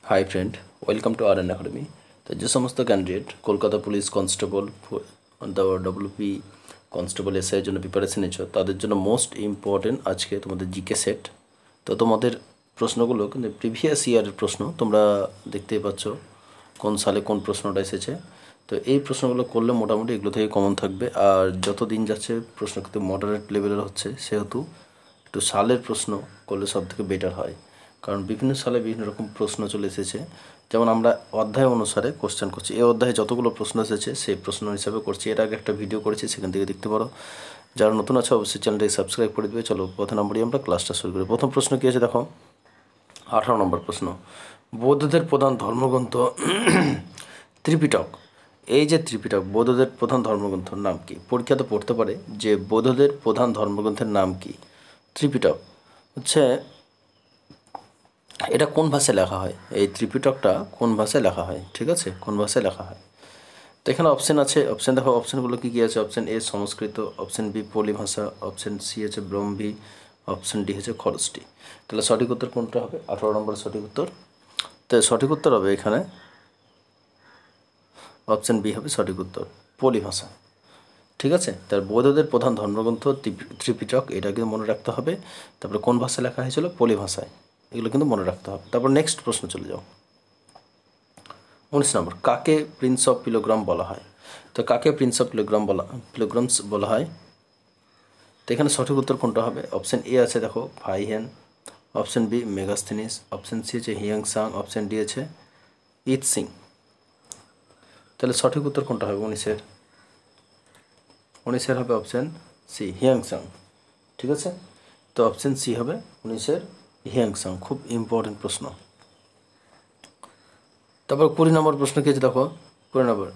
High friend, welcome to R N academy. তো যে সমস্ত candidate Kolkata police constable WP constable এসআইয়ের জন্য প্রিপারেশন নিচ্ছ, তাদের জন্য মোস্ট ইম্পর্টেন্ট আজকে তোমাদের জিকে সেট। তো তোমাদের প্রশ্নগুলো কিন্তু প্রিভিয়াস ইয়ারের প্রশ্ন, তোমরা দেখতেই পাচ্ছ কোন সালে কোন প্রশ্নটা এসেছে। তো এই প্রশ্নগুলো করলে মোটামুটি এগুলো থেকে কমন থাকবে। আর যত দিন যাচ্ছে প্রশ্ন কিন্তু মডারেট লেভেলের হচ্ছে, সেহেতু একটু সালের প্রশ্ন করলে সব থেকে বেটার হয়, কারণ বিভিন্ন সালে বিভিন্ন রকম প্রশ্ন চলে এসেছে। যেমন আমরা অধ্যায় অনুসারে কোশ্চেন করছি, এই অধ্যায়ে যতগুলো প্রশ্ন এসেছে সেই প্রশ্ন হিসাবে করছি। এর আগে একটা ভিডিও করেছি, সেখান থেকে দেখতে পারো। যারা নতুন আছে অবশ্যই চ্যানেলটাকে সাবস্ক্রাইব করে দেবে। চলো প্রথম নম্বরই আমরা ক্লাসটা শুরু করি। প্রথম প্রশ্ন কী আছে দেখো, 18 নম্বর প্রশ্ন। বৌদ্ধদের প্রধান ধর্মগ্রন্থ ত্রিপিটক। এই যে ত্রিপিটক, বৌদ্ধদের প্রধান ধর্মগ্রন্থের নাম কি? পরীক্ষা তো পড়তে পারে যে বৌদ্ধদের প্রধান ধর্মগ্রন্থের নাম কি। ত্রিপিটক হচ্ছে, এটা কোন ভাষায় লেখা হয়? এই ত্রিপিটকটা কোন ভাষায় লেখা হয়? ঠিক আছে, কোন ভাষায় লেখা হয়? তো এখানে অপশান আছে, অপশান দেখো, অপশানগুলো কী কী আছে। Option A Sanskrit, option B Pali ভাষা, অপশান সি হচ্ছে ব্রহ্মী, অপশান ডি হচ্ছে খরষ্টি। তাহলে সঠিক উত্তর কোনটা হবে? 18 নম্বর সঠিক উত্তর। তো সঠিক উত্তর হবে এখানে অপশান বি হবে সঠিক উত্তর, পলি ভাষা। ঠিক আছে, তার বৌদ্ধদের প্রধান ধর্মগ্রন্থ ত্রিপিটক, এটা কিন্তু মনে রাখতে হবে। তারপরে কোন ভাষায় লেখা হয়েছিল? পলি ভাষায়। এগুলো কিন্তু মনে রাখতে হবে। তারপর নেক্সট প্রশ্ন চলে যাও। 19 নম্বর, কাকে প্রিন্স অফ পিলোগ্রাম বলা হয়? তো কাকে প্রিন্স অফ পিলোগ্রামস বলা হয়? তো এখানে সঠিক উত্তর কোনটা হবে? অপশান এ আছে দেখো Fahien, option B Megasthenes, option C হচ্ছে হিয়াংসাং, অপশান ডি আছে ইত সিং। তাহলে সঠিক উত্তর কোনটা হবে? 19-এর হবে অপশান সি হিয়াংসাং। ঠিক আছে, তো অপশান সি হবে 19-এর হিয়াংসাং। খুব ইম্পর্টেন্ট প্রশ্ন। তারপর 20 নম্বর প্রশ্ন কি আছে দেখো, 20 নম্বর,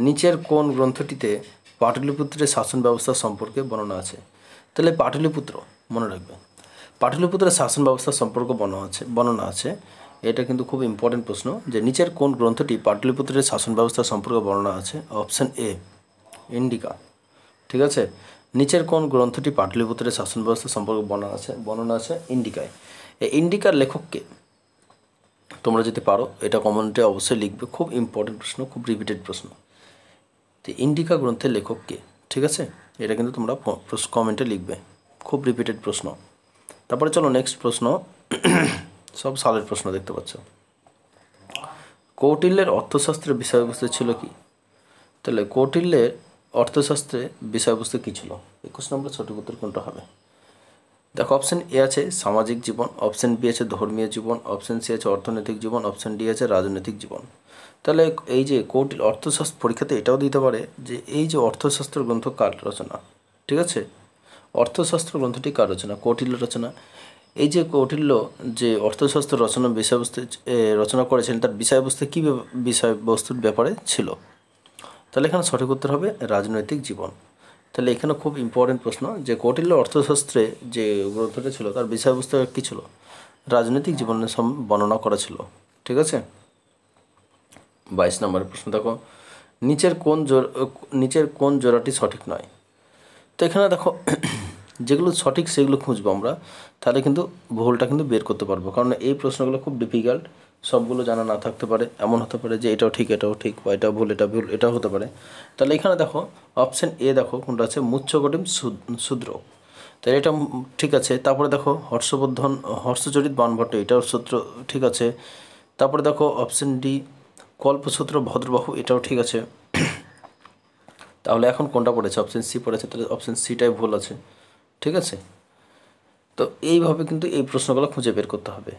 নিচের কোন গ্রন্থটিতে পাটলিপুত্রের শাসন ব্যবস্থা সম্পর্কে বর্ণনা আছে? তাহলে পাটলিপুত্র মনে রাখবে, পাটলিপুত্রের শাসন ব্যবস্থা সম্পর্কে বর্ণনা আছে। এটা কিন্তু খুব ইম্পর্টেন্ট প্রশ্ন, যে নিচের কোন গ্রন্থটি পাটলিপুত্রের শাসন ব্যবস্থা সম্পর্কে বর্ণনা আছে? অপশান এ ইন্ডিকা। ঠিক আছে, নিচের কোন গ্রন্থটি পাটলিপুত্রের শাসন ব্যবস্থা সম্পর্কে বর্ণনা আছে ইন্ডিকায়। এই ইন্ডিকার লেখককে তোমরা যদি পারো এটা কমেন্টে অবশ্যই লিখবে। খুব ইম্পর্টেন্ট প্রশ্ন, খুব রিপিটেড প্রশ্ন। তো ইন্ডিকা গ্রন্থের লেখককে, ঠিক আছে, এটা কিন্তু তোমরা কমেন্টে লিখবে। খুব রিপিটেড প্রশ্ন। তারপরে চলো নেক্সট প্রশ্ন, সব সালের প্রশ্ন দেখতে পাচ্ছ। কৌটিল্যের অর্থশাস্ত্রের বিষয়বস্তু ছিল কি? তাহলে কৌটিল্যের অর্থশাস্ত্রের বিষয়বস্তু কী ছিল? 21 নম্বর সঠিক উত্তর কোনটা হবে? দেখো অপশান এ আছে সামাজিক জীবন, অপশান বি আছে ধর্মীয় জীবন, অপশান সি আছে অর্থনৈতিক জীবন, অপশান ডি আছে রাজনৈতিক জীবন। তাহলে এই যে কৌটিল অর্থশাস্ত্র, পরীক্ষাতে এটাও দিতে পারে যে এই যে অর্থশাস্ত্র গ্রন্থ কার রচনা? ঠিক আছে, অর্থশাস্ত্র গ্রন্থটি কার রচনা? কৌটিল্য রচনা। এই যে কৌটিল্য যে অর্থশাস্ত্র বিষয়বস্তু রচনা করেছেন, তার বিষয়বস্তু কী বিষয়বস্তুর ব্যাপারে ছিল? তাহলে এখানে সঠিক উত্তর হবে রাজনৈতিক জীবন। তাহলে এখানে খুব ইম্পর্টেন্ট প্রশ্ন, যে কৌটিল্য অর্থশাস্ত্রে যে গ্রন্থটা ছিল তার বিষয়বস্তু কী ছিল? রাজনৈতিক জীবনের বর্ণনা করা ছিল। ঠিক আছে, 22 নম্বরের প্রশ্ন দেখো, নিচের কোন জোড়াটি সঠিক নয়? তো এখানে দেখো যেগুলো সঠিক সেগুলো খুঁজবো আমরা, তাহলে কিন্তু ভুলটা কিন্তু বের করতে পারবো। কারণ এই প্রশ্নগুলো খুব ডিফিকাল্ট, সবগুলো জানা না থাকতে পারে। এমন হতে পারে যে এটাও ঠিক বা এটাও ভুল এটাও হতে পারে। তাহলে এখানে দেখো অপশান এ দেখো কোনটা আছে, মুচ্চকটিম শূদ্র। তাহলে এটা ঠিক আছে। তারপরে দেখো হর্ষচরিত বাণভট্ট, এটাও সূত্র ঠিক আছে। তারপরে দেখো অপশান ডি কল্পসূত্র ভদ্রবাহু, এটাও ঠিক আছে। তাহলে এখন কোনটা পড়েছে? অপশান সি পড়েছে, তাহলে অপশান সিটাই ভুল আছে। ঠিক আছে, তো এইভাবে কিন্তু এই প্রশ্নগুলো খুঁজে বের করতে হবে।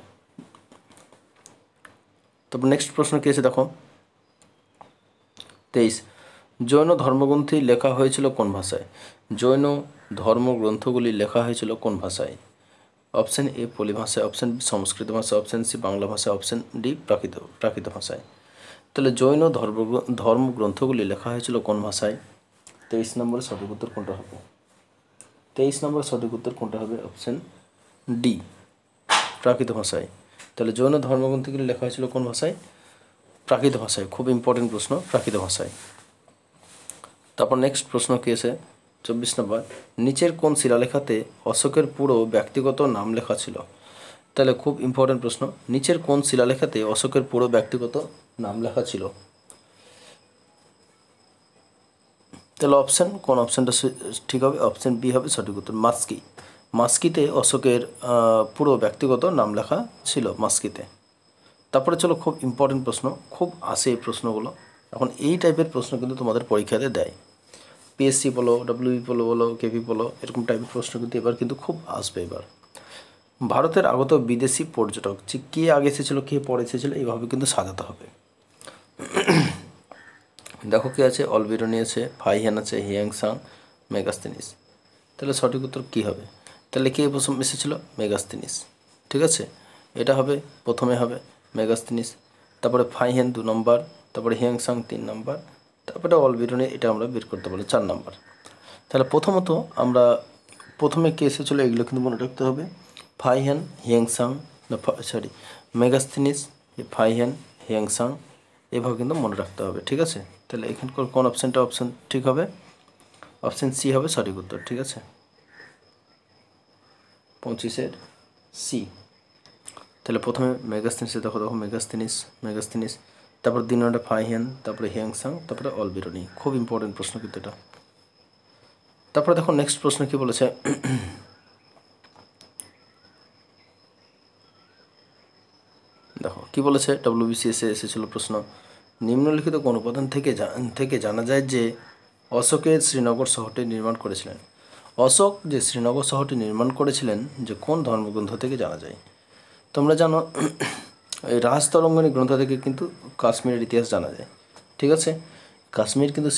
তারপর নেক্সট প্রশ্ন কী আছে দেখো, 23, জৈন ধর্মগ্রন্থি লেখা হয়েছিল কোন ভাষায়? জৈন ধর্মগ্রন্থগুলি লেখা হয়েছিল কোন ভাষায়? অপশান এ পলি ভাষায়, অপশান বি সংস্কৃত ভাষা, অপশান সি বাংলা ভাষা, অপশান ডি প্রাকৃত ভাষায়। তাহলে জৈন ধর্মগ্রন্থগুলি লেখা হয়েছিল কোন ভাষায়? 23 নম্বরের সঠিক উত্তর কোনটা হবে? 23 নম্বরের সঠিক উত্তর কোনটা হবে? অপশান ডি প্রাকৃত ভাষায়। তাহলে জৈন ধর্মগ্রন্থগুলি লেখা হয়েছিল কোন ভাষায়? প্রাকৃত ভাষায়। খুব ইম্পর্টেন্ট প্রশ্ন, প্রাকৃত ভাষায়। তারপর নেক্সট প্রশ্ন কী আছে, 24 নম্বর, নিচের কোন শিলালেখাতে অশোকের পুরো ব্যক্তিগত নাম লেখা ছিল? তাহলে খুব ইম্পর্টেন্ট প্রশ্ন, নিচের কোন শিলালেখাতে অশোকের পুরো ব্যক্তিগত নাম লেখা ছিল? তাহলে অপশান, কোন অপশানটা ঠিক হবে? অপশান বি হবে সঠিক উত্তর, মাস্কি। মাস্কিতে অশোকের পুরো ব্যক্তিগত নাম লেখা ছিল, মাস্কিতে। তারপরে চলো খুব ইম্পর্টেন্ট প্রশ্ন, খুব আসে এই প্রশ্নগুলো। এখন এই টাইপের প্রশ্ন কিন্তু তোমাদের পরীক্ষাতে দেয়, পিএসসি বলো, ডাব্লিউবি বলো, কেপি বলো, এরকম টাইপের প্রশ্ন কিন্তু এবার কিন্তু খুব আসবে। এবার ভারতের আগত বিদেশি পর্যটক, যে কে আগে এসেছিলো, কে পরে এসেছিলো, এইভাবে কিন্তু সাজাতে হবে। দেখো কি আছে, অলবিরনি আছে, ফাইহেন আছে, হিয়াংসাং, মেগাস্তিনিস। তাহলে সঠিক উত্তর কী হবে? তাহলে কে প্রথম এসেছিলো? মেগাস্তিনিস। ঠিক আছে, এটা হবে প্রথমে হবে মেগাস্তিনিস, তারপরে ফাইহেন 2 নম্বর, তারপরে হিয়াংসাং 3 নম্বর, তারপরে অলবিরনি, এটা আমরা বের করতে পারবো 4 নম্বর। তাহলে প্রথমত আমরা প্রথমে কে এসেছিলো এগুলো কিন্তু মনে রাখতে হবে, ফাইহেন, হিয়াংসাং, মেগাস্তিনিস, ফাইহেন, হিয়াংসাং, এভাবে কিন্তু মনে রাখতে হবে। ঠিক আছে, তাহলে এখানকার কোন অপশানটা অপশান ঠিক হবে? অপশান সি হবে সঠিক উত্তর। ঠিক আছে, 25-এর সি। তাহলে প্রথমে মেগাস্তিনিসে দেখো মেগাস্তিনিস, তারপর 2 নম্বরে ফাইহেন, তারপরে হিয়াংসাং, তারপরে অলবিরনি। খুব ইম্পর্টেন্ট প্রশ্ন কিন্তু এটা। তারপরে দেখো নেক্সট প্রশ্ন কি বলেছে, দেখো কি বলেছে, ডব্লিউবিসিএসে এসেছিল প্রশ্ন, নিম্নলিখিত কোন উপাদান থেকে জানা যায় যে অশোকের শ্রীনগর শহরটি নির্মাণ করেছিলেন? অশোক যে শ্রীনগর শহরটি নির্মাণ করেছিলেন, যে কোন ধর্মগ্রন্থ থেকে জানা যায়? তোমরা জানো এই রাজতরঙ্গিনী গ্রন্থ থেকে কিন্তু কাশ্মীরের ইতিহাস জানা যায়। ঠিক আছে, কাশ্মীর কিন্তু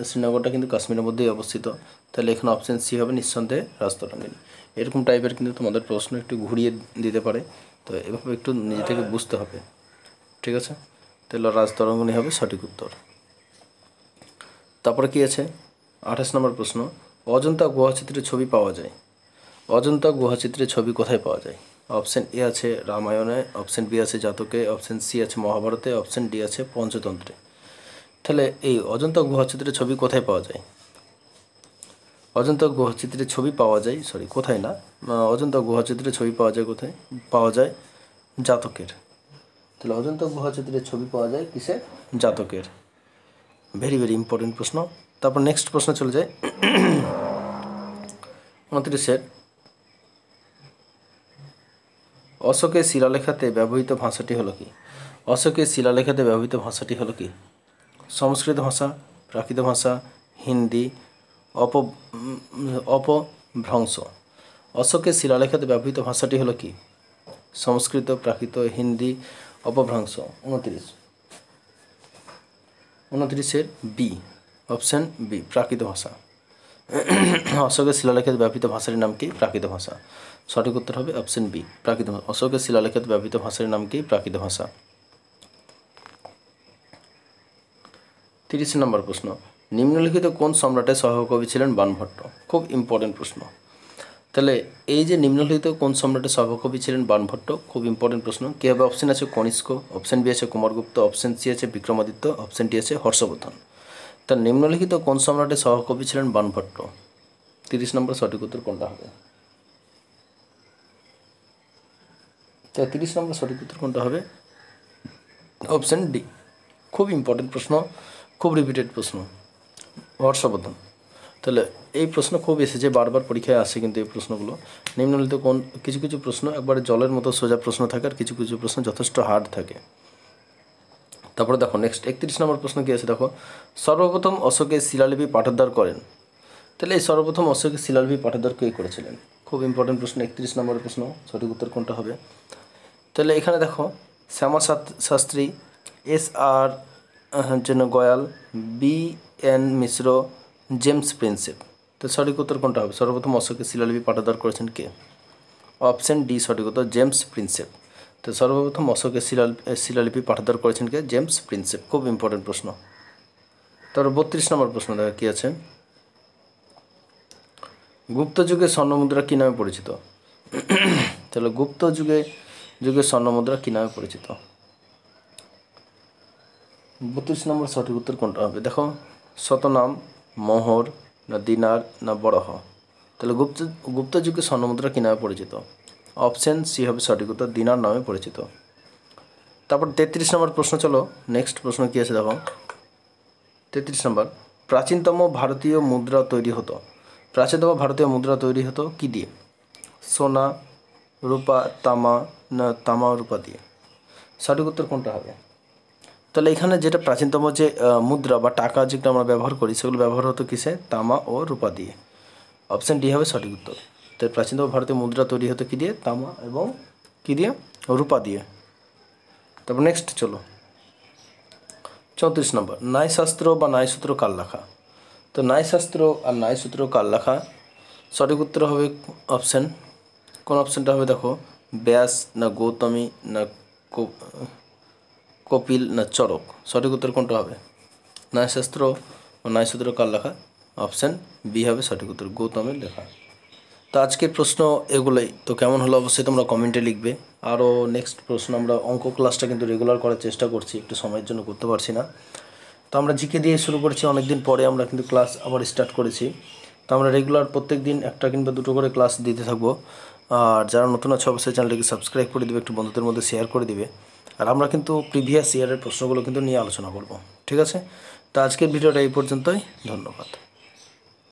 শ্রীনগরটা কিন্তু কাশ্মীরের মধ্যেই অবস্থিত। তাহলে এখানে অপশান সি হবে নিঃসন্দেহে রাজতরঙ্গিনী। এরকম টাইপের কিন্তু তোমাদের প্রশ্ন একটু ঘুরিয়ে দিতে পারে, তো এভাবে একটু নিজে থেকে বুঝতে হবে। ঠিক আছে, তাহলে রাজতরঙ্গিনী হবে সঠিক উত্তর। তারপরে কি আছে, 28 নম্বর প্রশ্ন, অজন্তা গুহাচিত্রের ছবি পাওয়া যায়, অজন্তা গুহাচিত্রের ছবি কোথায় পাওয়া যায়? অপশান এ আছে রামায়ণে, অপশান বি আছে জাতকে, অপশান সি আছে মহাভারতে, অপশান ডি আছে পঞ্চতন্ত্রে। তাহলে এই অজন্তা গুহাচিত্রের ছবি কোথায় পাওয়া যায়? অজন্তা গুহাচিত্রের ছবি পাওয়া যায়, কোথায় না, অজন্তা গুহাচিত্রের ছবি পাওয়া যায় কোথায়? পাওয়া যায় জাতকের। তাহলে অজন্তা গুহাচিত্রের ছবি পাওয়া যায় কিসে? জাতকের। ভেরি ভেরি ইম্পর্টেন্ট প্রশ্ন। তারপর নেক্সট প্রশ্ন চলে যায় 29-এর, অশোকের শিলালেখাতে ব্যবহৃত ভাষাটি হলো কি? অশোকের শিলালেখাতে ব্যবহৃত ভাষাটি হলো কি? সংস্কৃত ভাষা, প্রাকৃত ভাষা, হিন্দি, অপভ্রংশ। অশোকের শিলালেখাতে ব্যবহৃত ভাষাটি হলো কি? সংস্কৃত, প্রাকৃত, হিন্দি, অপভ্রংশ। 29-এর বি, অপশান বি, প্রাকৃত ভাষা। অশোকের শিলালেখাতে ব্যবহৃত ভাষার নাম কি? প্রাকৃত ভাষা। সঠিক উত্তর হবে অপশান বি, প্রাকৃত ভাষা। অশোকের শিলালেখাতে ব্যবহৃত ভাষার নাম কি? প্রাকৃত ভাষা। 30 নম্বর প্রশ্ন, নিম্নলিখিত কোন সম্রাটের সহকবি ছিলেন বাণভট্ট? খুব ইম্পর্টেন্ট প্রশ্ন। তাহলে এই যে নিম্নলিখিত কোন সম্রাটের সহকবি ছিলেন বাণভট্ট, খুব ইম্পর্টেন্ট প্রশ্ন। কী হবে? অপশান আছে কনিষ্ক, অপশান বি আছে কুমারগুপ্ত, অপশান সি আছে বিক্রমাদিত্য, অপশান ডি আছে হর্ষবর্ধন। তার নিম্নলিখিত কোন সম্রাটের সহকবি ছিলেন বাণভট্ট? 30 নম্বর সঠিক উত্তর কোনটা হবে? তো 30 নম্বর সঠিক উত্তর কোনটা হবে? Option D. খুব ইম্পর্টেন্ট প্রশ্ন, খুব রিপিটেড প্রশ্ন, হর্ষবর্ধন। তাহলে এই প্রশ্ন খুব এসেছে, বারবার পরীক্ষায় আসে কিন্তু এই প্রশ্নগুলো। নিম্নলিখিত কোন, কিছু কিছু প্রশ্ন একবারে জলের মতো সোজা প্রশ্ন থাকে, আর কিছু কিছু প্রশ্ন যথেষ্ট হার্ড থাকে। তারপরে দেখো নেক্সট 31 নম্বর প্রশ্ন কী আছে দেখো, সর্বপ্রথম অশোকের শিলালিপি পাঠোদ্ধার করেন। তাহলে এই সর্বপ্রথম অশোকের শিলালিপি পাঠোদ্ধার কে করেছিলেন? খুব ইম্পর্টেন্ট প্রশ্ন, 31 নম্বরের প্রশ্ন। সঠিক উত্তর কোনটা হবে? তাহলে এখানে দেখো, শ্যামা শাস্ত্রী, SR গয়াল, BN মিশ্র, জেমস প্রিন্সেপ। তো সঠিক উত্তর কোনটা হবে? সর্বপ্রথম অশোকের শিলালিপি পাঠোদ্ধার করেছেন কে? অপশান ডি সঠিক উত্তর, জেমস প্রিন্সেপ। তো সর্বপ্রথম অশোকের শিলালিপি পাঠোদ্ধার করেছেন কে? James Prinsep. খুব ইম্পর্টেন্ট প্রশ্ন। তারপর 32 নম্বর প্রশ্ন দেখা কী আছে, গুপ্ত যুগের স্বর্ণমুদ্রা কী নামে পরিচিত? তাহলে গুপ্ত যুগের স্বর্ণমুদ্রা কী নামে পরিচিত? 32 নম্বর সঠিক উত্তর কোনটা হবে? দেখো, শতনাম, মোহর, না দিনার, না বরহ। তাহলে গুপ্ত যুগের স্বর্ণমুদ্রা কী নামে পরিচিত? অপশন সি হবে সঠিক উত্তর, দিনার নামে পরিচিত। তারপর 33 নম্বর প্রশ্ন, চলো নেক্সট প্রশ্ন কী আছে দেখো। 33 নম্বর, প্রাচীনতম ভারতীয় মুদ্রা তৈরি হতো। প্রাচীনতম ভারতীয় মুদ্রা তৈরি হতো কী দিয়ে? সোনা, রূপা, তামা না তামা রূপা দিয়ে? সঠিক উত্তর কোনটা হবে? তাহলে এখানে যেটা প্রাচীনতম যে মুদ্রা বা টাকা যেটা আমরা ব্যবহার করি সেগুলো ব্যবহার হতো কিসে? তামা ও রূপা দিয়ে। অপশান ডি হবে সঠিক উত্তর। তাই প্রাচীনতম ভারতীয় মুদ্রা তৈরি হতো কী দিয়ে? তামা এবং কী দিয়ে? রূপা দিয়ে। তারপর নেক্সট চলো 34 নম্বর, ন্যায়শাস্ত্র বা ন্যায়সূত্র কার লেখা? তো ন্যায়শাস্ত্র আর ন্যায়সূত্র কার লেখা? সঠিক উত্তর হবে অপশান, কোন অপশানটা হবে দেখো, ব্যাস না গৌতমী না কপিল না চরক? সঠিক উত্তর কোনটা হবে? ন্যায়শাস্ত্র ও ন্যায়সূত্র কার লেখা? অপশান বি হবে সঠিক উত্তর, গৌতমের লেখা। তো আজকের প্রশ্ন এগুলোই। তো কেমন হলো অবশ্যই তোমরা কমেন্টে লিখবে। আরও নেক্সট প্রশ্ন, আমরা অঙ্ক ক্লাসটা কিন্তু রেগুলার করার চেষ্টা করছি, একটু সময়ের জন্য করতে পারছি না। তো আমরা জিকে দিয়ে শুরু করেছি, অনেক দিন পরে আমরা কিন্তু ক্লাস আবার স্টার্ট করেছি। তো আমরা রেগুলার প্রত্যেক দিন একটা কিংবা দুটো করে ক্লাস দিতে থাকবো। আর যারা নতুন আছে অবশ্যই চ্যানেলটিকে সাবস্ক্রাইব করে দিবে, একটু বন্ধুদের মধ্যে শেয়ার করে দিবে। আর আমরা কিন্তু প্রিভিয়াস ইয়ারের প্রশ্নগুলো কিন্তু নিয়ে আলোচনা করব, ঠিক আছে? তো আজকের ভিডিওটা এই পর্যন্তই, ধন্যবাদ।